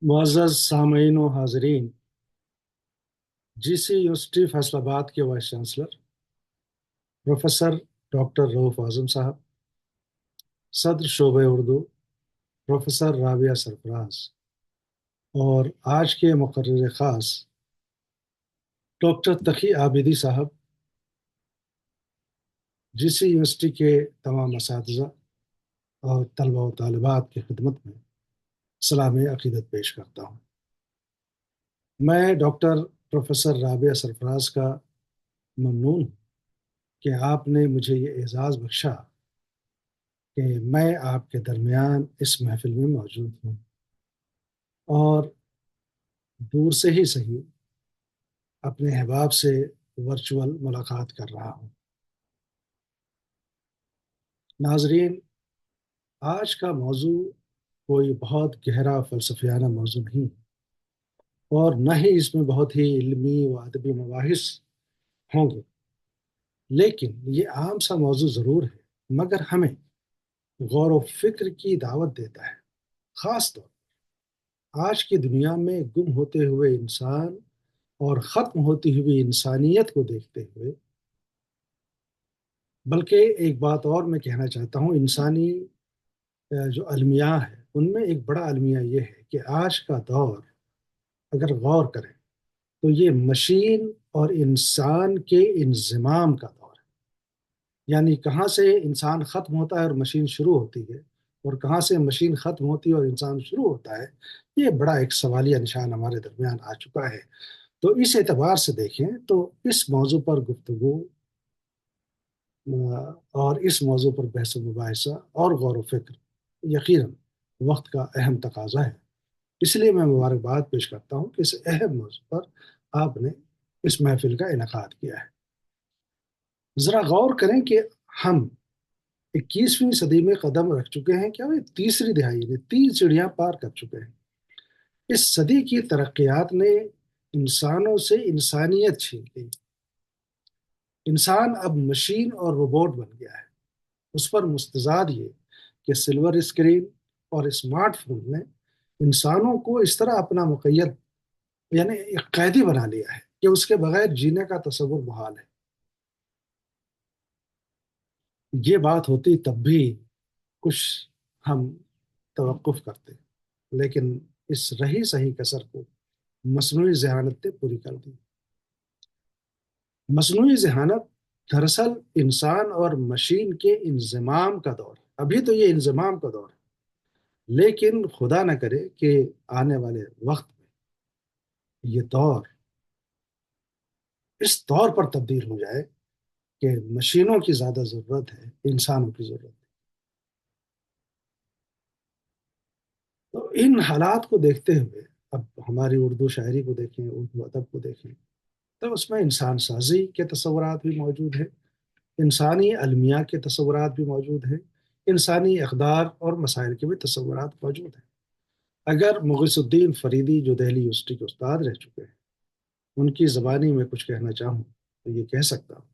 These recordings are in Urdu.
معزز سامعین و حاضرین، جی سی یونیورسٹی فیصل آباد کے وائس چانسلر پروفیسر ڈاکٹر رؤف اعظم صاحب، صدر شعبہ اردو پروفیسر رابعہ سرفراز، اور آج کے مقرر خاص ڈاکٹر تقی عابدی صاحب، جی سی یونیورسٹی کے تمام اساتذہ اور طلبہ و طالبات کی خدمت میں سلام عقیدت پیش کرتا ہوں۔ میں ڈاکٹر پروفیسر رابعہ سرفراز کا ممنون ہوں کہ آپ نے مجھے یہ اعزاز بخشا کہ میں آپ کے درمیان اس محفل میں موجود ہوں اور دور سے ہی صحیح اپنے احباب سے ورچوئل ملاقات کر رہا ہوں۔ ناظرین، آج کا موضوع کوئی بہت گہرا فلسفیانہ موضوع نہیں، اور نہ ہی اس میں بہت ہی علمی و ادبی مباحث ہوں گے، لیکن یہ عام سا موضوع ضرور ہے، مگر ہمیں غور و فکر کی دعوت دیتا ہے، خاص طور آج کی دنیا میں گم ہوتے ہوئے انسان اور ختم ہوتی ہوئی انسانیت کو دیکھتے ہوئے۔ بلکہ ایک بات اور میں کہنا چاہتا ہوں، انسانی جو المیہ ہے ان میں ایک بڑا المیہ یہ ہے کہ آج کا دور اگر غور کریں تو یہ مشین اور انسان کے انضمام کا دور ہے۔ یعنی کہاں سے انسان ختم ہوتا ہے اور مشین شروع ہوتی ہے، اور کہاں سے مشین ختم ہوتی ہے اور انسان شروع ہوتا ہے، یہ بڑا ایک سوالیہ نشان ہمارے درمیان آ چکا ہے۔ تو اس اعتبار سے دیکھیں تو اس موضوع پر گفتگو اور اس موضوع پر بحث و مباحثہ اور غور و فکر یقیناً وقت کا اہم تقاضا ہے۔ اس لیے میں مبارکباد پیش کرتا ہوں کہ اس اہم موضوع پر آپ نے اس محفل کا انعقاد کیا ہے۔ ذرا غور کریں کہ ہم 21ویں صدی میں قدم رکھ چکے ہیں، کیا وہ تیسری دہائی میں 3 سیڑھیاں پار کر چکے ہیں۔ اس صدی کی ترقیات نے انسانوں سے انسانیت چھین لی۔ انسان اب مشین اور روبوٹ بن گیا ہے۔ اس پر مستزاد یہ کہ سلور اسکرین اور اسمارٹ فون نے انسانوں کو اس طرح اپنا مقید یعنی ایک قیدی بنا لیا ہے کہ اس کے بغیر جینے کا تصور محال ہے۔ یہ بات ہوتی تب بھی کچھ ہم توقف کرتے، لیکن اس رہی صحیح کسر کو مصنوعی ذہانت نے پوری کر دی۔ مصنوعی ذہانت دراصل انسان اور مشین کے انضمام کا دور ہے۔ ابھی تو یہ انضمام کا دور ہے، لیکن خدا نہ کرے کہ آنے والے وقت میں یہ دور اس طور پر تبدیل ہو جائے کہ مشینوں کی زیادہ ضرورت ہے، انسانوں کی ضرورت ہے۔ تو ان حالات کو دیکھتے ہوئے اب ہماری اردو شاعری کو دیکھیں، اردو ادب کو دیکھیں، تو اس میں انسان سازی کے تصورات بھی موجود ہیں، انسانی المیہ کے تصورات بھی موجود ہیں، انسانی اقدار اور مسائل کے بھی تصورات موجود ہیں۔ اگر مغیث الدین فریدی جو دہلی یونیورسٹی کے استاد رہ چکے ہیں، ان کی زبانی میں کچھ کہنا چاہوں تو یہ کہہ سکتا ہوں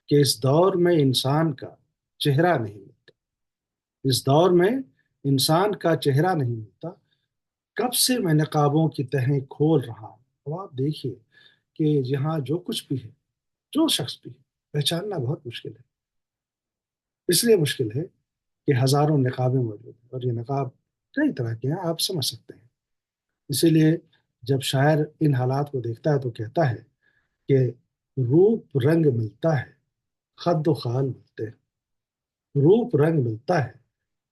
کہ اس دور میں انسان کا چہرہ نہیں ملتا۔ اس دور میں انسان کا چہرہ نہیں ملتا۔ کب سے میں نقابوں کی تہیں کھول رہا ہوں، تو آپ دیکھیے کہ یہاں جو کچھ بھی ہے، جو شخص بھی ہے، پہچاننا بہت مشکل ہے۔ اس لیے مشکل ہے کہ ہزاروں نقابیں موجود ہیں، اور یہ نقاب کئی طرح کے ہیں، آپ سمجھ سکتے ہیں۔ اسی لیے جب شاعر ان حالات کو دیکھتا ہے تو کہتا ہے کہ روپ رنگ ملتا ہے، خد و خال ملتے ہیں۔ روپ رنگ ملتا ہے،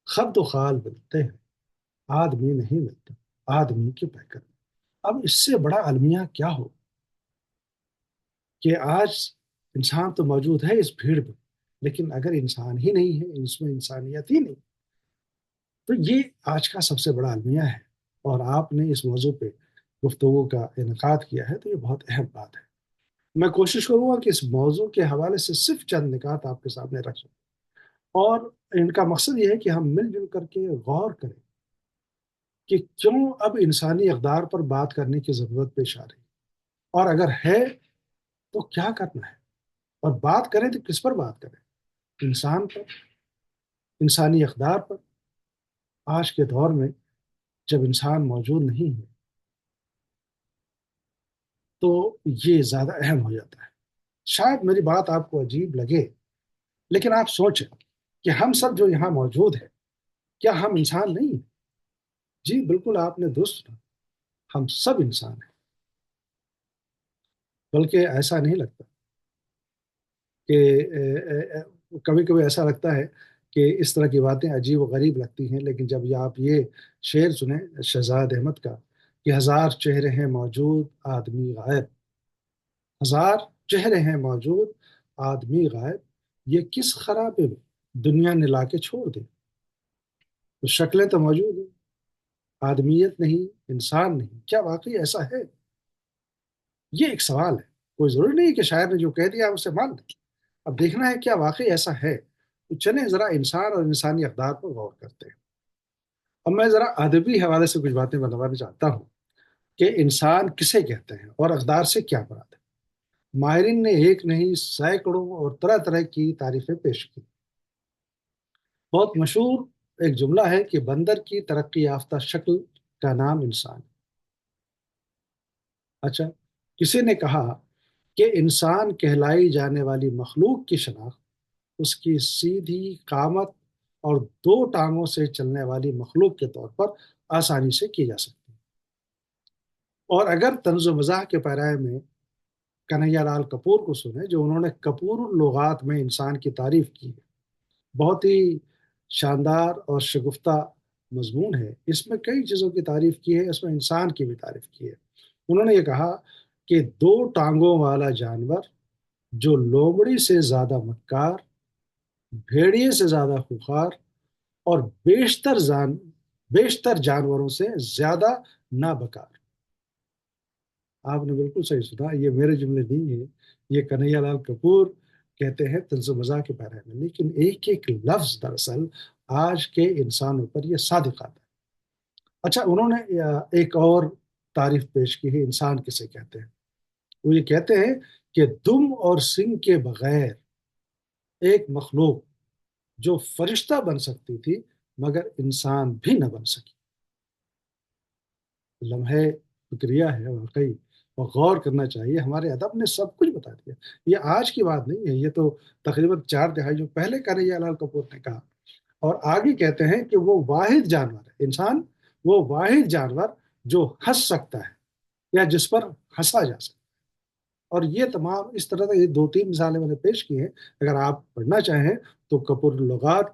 خد و خال ملتے ہیں، آدمی نہیں ملتا آدمی کے پیکر میں۔ اب اس سے بڑا المیہ کیا ہو کہ آج انسان تو موجود ہے اس بھیڑ میں، لیکن اگر انسان ہی نہیں ہے، اس میں انسانیت ہی نہیں، تو یہ آج کا سب سے بڑا المیہ ہے۔ اور آپ نے اس موضوع پہ گفتگو کا انعقاد کیا ہے تو یہ بہت اہم بات ہے۔ میں کوشش کروں گا کہ اس موضوع کے حوالے سے صرف چند نکات آپ کے سامنے رکھ سکوں، اور ان کا مقصد یہ ہے کہ ہم مل جل کر کے غور کریں کہ کیوں اب انسانی اقدار پر بات کرنے کی ضرورت پیش آ رہی ہے، اور اگر ہے تو کیا کرنا ہے، اور بات کریں تو کس پر بات کریں؟ انسان پر، انسانی اقدار پر۔ آج کے دور میں جب انسان موجود نہیں ہے تو یہ زیادہ اہم ہو جاتا ہے۔ شاید میری بات آپ کو عجیب لگے، لیکن آپ سوچیں کہ ہم سب جو یہاں موجود ہیں، کیا ہم انسان نہیں ہیں؟ جی بالکل، آپ نے درست سنا، ہم سب انسان ہیں۔ بلکہ ایسا نہیں لگتا کہ کبھی کبھی ایسا لگتا ہے کہ اس طرح کی باتیں عجیب و غریب لگتی ہیں، لیکن جب آپ یہ شعر سنیں شہزاد احمد کا کہ ہزار چہرے ہیں موجود آدمی غائب، ہزار چہرے ہیں موجود آدمی غائب، یہ کس خرابے میں دنیا نے لا کے چھوڑ دی؟ تو شکلیں تو موجود ہیں، آدمیت نہیں، انسان نہیں، کیا واقعی ایسا ہے؟ یہ ایک سوال ہے، کوئی ضروری نہیں کہ شاعر نے جو کہہ دیا اسے مان لیں۔ اب دیکھنا ہے کیا واقعی ایسا ہے، تو چلیں ذرا انسان اور انسانی اقدار پر غور کرتے ہیں۔ اب میں ذرا ادبی حوالے سے کچھ باتیں بتانا چاہتا ہوں کہ انسان کسے کہتے ہیں اور اقدار سے کیا مراد ہے۔ ماہرین نے ایک نہیں سینکڑوں اور طرح طرح کی تعریفیں پیش کی۔ بہت مشہور ایک جملہ ہے کہ بندر کی ترقی یافتہ شکل کا نام انسان ہے۔ اچھا، کسی نے کہا کہ انسان کہلائی جانے والی مخلوق کی شناخت اس کی سیدھی قامت اور دو ٹانگوں سے چلنے والی مخلوق کے طور پر آسانی سے کی جا سکتی ہے۔ اور اگر طنز و مزاح کے پیرائے میں کنہیا لال کپور کو سنیں، جو انہوں نے کپور اللغات میں انسان کی تعریف کی ہے، بہت ہی شاندار اور شگفتہ مضمون ہے۔ اس میں کئی چیزوں کی تعریف کی ہے، اس میں انسان کی بھی تعریف کی ہے۔ انہوں نے یہ کہا کہ دو ٹانگوں والا جانور جو لومڑی سے زیادہ مکار، بھیڑیے سے زیادہ خوخار اور بیشتر جانوروں سے زیادہ نابکار۔ آپ نے بالکل صحیح سنا، یہ میرے جملے نہیں ہیں، یہ کنہیا لال کپور کہتے ہیں طنز و مزاح کے بارے میں، لیکن ایک ایک لفظ دراصل آج کے انسانوں پر یہ صادق آتا ہے۔ اچھا، انہوں نے ایک اور تعریف پیش کی ہے انسان کسے کہتے ہیں۔ وہ یہ کہتے ہیں کہ دم اور سنگ کے بغیر ایک مخلوق جو فرشتہ بن سکتی تھی مگر انسان بھی نہ بن سکی۔ لمحے فکریہ ہے واقعی، اور غور کرنا چاہیے، ہمارے ادب نے سب کچھ بتا دیا۔ یہ آج کی بات نہیں ہے، یہ تو تقریباً 4 دہائیوں پہلے کنہیا لال کپور نے کہا۔ اور آگے کہتے ہیں کہ وہ واحد جانور ہے انسان، وہ واحد جانور جو ہنس سکتا ہے یا جس پر ہنسا جا سکتا ہے۔ اور یہ تمام اس طرح یہ 2 3 مثالیں میں نے پیش کی ہیں، اگر آپ پڑھنا چاہیں تو کپور اللغات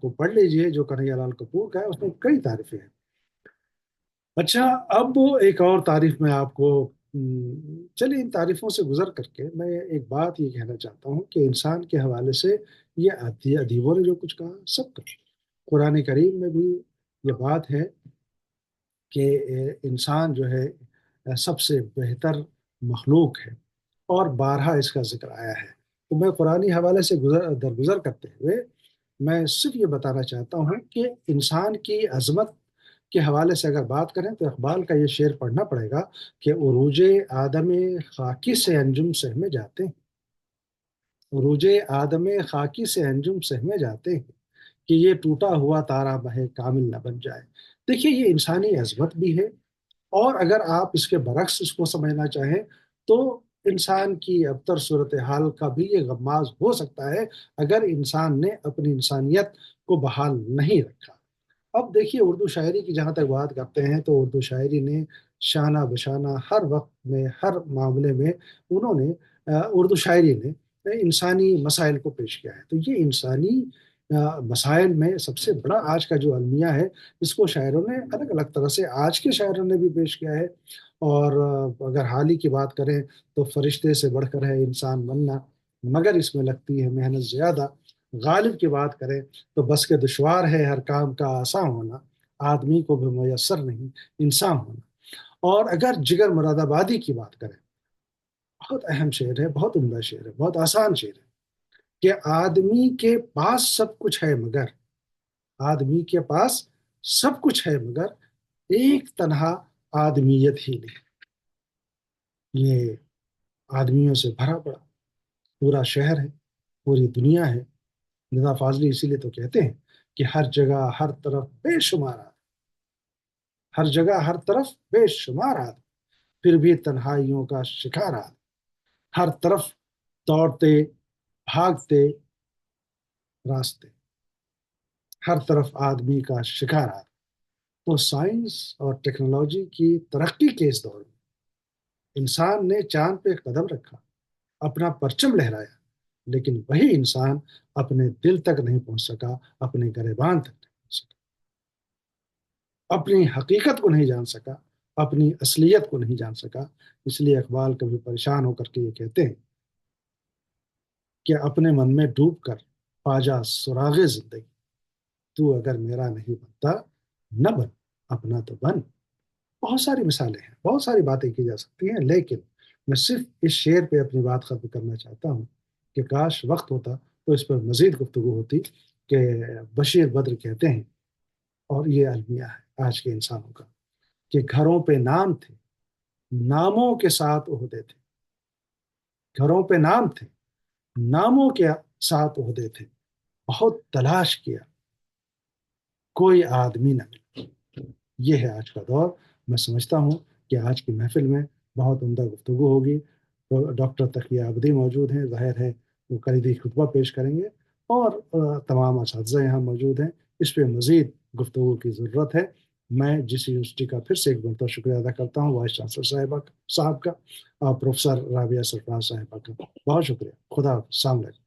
کو پڑھ لیجئے، جو کنہیا لال کپور کا ہے، اس میں کئی تعریفیں ہیں۔ اچھا، اب ایک اور تعریف میں آپ کو چلیے ان تعریفوں سے گزر کر کے میں ایک بات یہ کہنا چاہتا ہوں کہ انسان کے حوالے سے یہ ادیبوں نے جو کچھ کہا سب کچھ قرآن کریم میں بھی یہ بات ہے کہ انسان جو ہے سب سے بہتر مخلوق ہے، اور بارہا اس کا ذکر آیا ہے۔ تو میں قرآنی حوالے سے درگزر کرتے ہوئے میں صرف یہ بتانا چاہتا ہوں کہ انسان کی عظمت کے حوالے سے اگر بات کریں تو اقبال کا یہ شعر پڑھنا پڑے گا کہ عروج آدم خاکی سے انجم سہمے جاتے ہیں، عروج آدم خاکی سے انجم سہمے جاتے ہیں، کہ یہ ٹوٹا ہوا تارا بہے کامل نہ بن جائے۔ دیکھیے، یہ انسانی عظمت بھی ہے، اور اگر آپ اس کے برعکس اس کو سمجھنا چاہیں تو انسان کی ابتر صورتحال کا بھی یہ غماز ہو سکتا ہے اگر انسان نے اپنی انسانیت کو بحال نہیں رکھا۔ اب دیکھیے، اردو شاعری کی جہاں تک بات کرتے ہیں تو اردو شاعری نے شانہ بشانہ ہر وقت میں ہر معاملے میں انہوں نے اردو شاعری نے انسانی مسائل کو پیش کیا ہے۔ تو یہ انسانی مسائل میں سب سے بڑا آج کا جو المیہ ہے، اس کو شاعروں نے الگ الگ طرح سے آج کے شاعروں نے بھی پیش کیا ہے۔ اور اگر حال ہی کی بات کریں تو فرشتے سے بڑھ کر ہے انسان بننا، مگر اس میں لگتی ہے محنت زیادہ۔ غالب کی بات کریں تو بس کے دشوار ہے ہر کام کا آسان ہونا، آدمی کو بھی میسر نہیں انسان ہونا۔ اور اگر جگر مراد آبادی کی بات کریں، بہت اہم شعر ہے، بہت عمدہ شعر ہے، بہت آسان شعر ہے کہ آدمی کے پاس سب کچھ ہے مگر، آدمی کے پاس سب کچھ ہے مگر ایک تنہا آدمیت ہی نہیں۔ یہ آدمیوں سے بھرا پڑا پورا شہر ہے، پوری دنیا ہے۔ ندا فاضلی اسی لیے تو کہتے ہیں کہ ہر جگہ ہر طرف بے شمار آدمی، ہر جگہ ہر طرف بے شمار آدمی، پھر بھی تنہائیوں کا شکار آدمی، ہر طرف دوڑتے بھاگتے راستے، ہر طرف آدمی کا شکار آدمی۔ تو سائنس اور ٹیکنالوجی کی ترقی کے اس دور میں انسان نے چاند پہ قدم رکھا، اپنا پرچم لہرایا، لیکن وہی انسان اپنے دل تک نہیں پہنچ سکا، اپنے گریبان تک نہیں پہنچ سکا، اپنی حقیقت کو نہیں جان سکا، اپنی اصلیت کو نہیں جان سکا۔ اس لیے اقبال کبھی پریشان ہو کر کے یہ کہتے ہیں کہ اپنے من میں ڈوب کر پاجا سراغ زندگی، تو اگر میرا نہیں بنتا نہ بن، اپنا تو بن۔ بہت ساری مثالیں ہیں، بہت ساری باتیں کی جا سکتی ہیں، لیکن میں صرف اس شعر پہ اپنی بات ختم کرنا چاہتا ہوں کہ کاش وقت ہوتا تو اس پر مزید گفتگو ہوتی۔ کہ بشیر بدر کہتے ہیں، اور یہ المیہ ہے آج کے انسانوں کا، کہ گھروں پہ نام تھے، ناموں کے ساتھ عہدے تھے، گھروں پہ نام تھے، ناموں کے ساتھ عہدے تھے، بہت تلاش کیا، کوئی آدمی نہ ملا۔ یہ ہے آج کا دور۔ میں سمجھتا ہوں کہ آج کی محفل میں بہت عمدہ گفتگو ہوگی۔ تو ڈاکٹر تقیہ عابدی موجود ہیں، ظاہر ہے وہ کلیدی خطبہ پیش کریں گے، اور تمام اساتذہ یہاں موجود ہیں۔ اس پہ مزید گفتگو کی ضرورت ہے۔ میں جس یونیورسٹی کا پھر سے ایک مرتبہ شکریہ ادا کرتا ہوں، وائس چانسلر صاحب کا، اور پروفیسر رابعہ سرفراز صاحبہ کا بہت شکریہ۔ خدا حافظ، السلام علیکم۔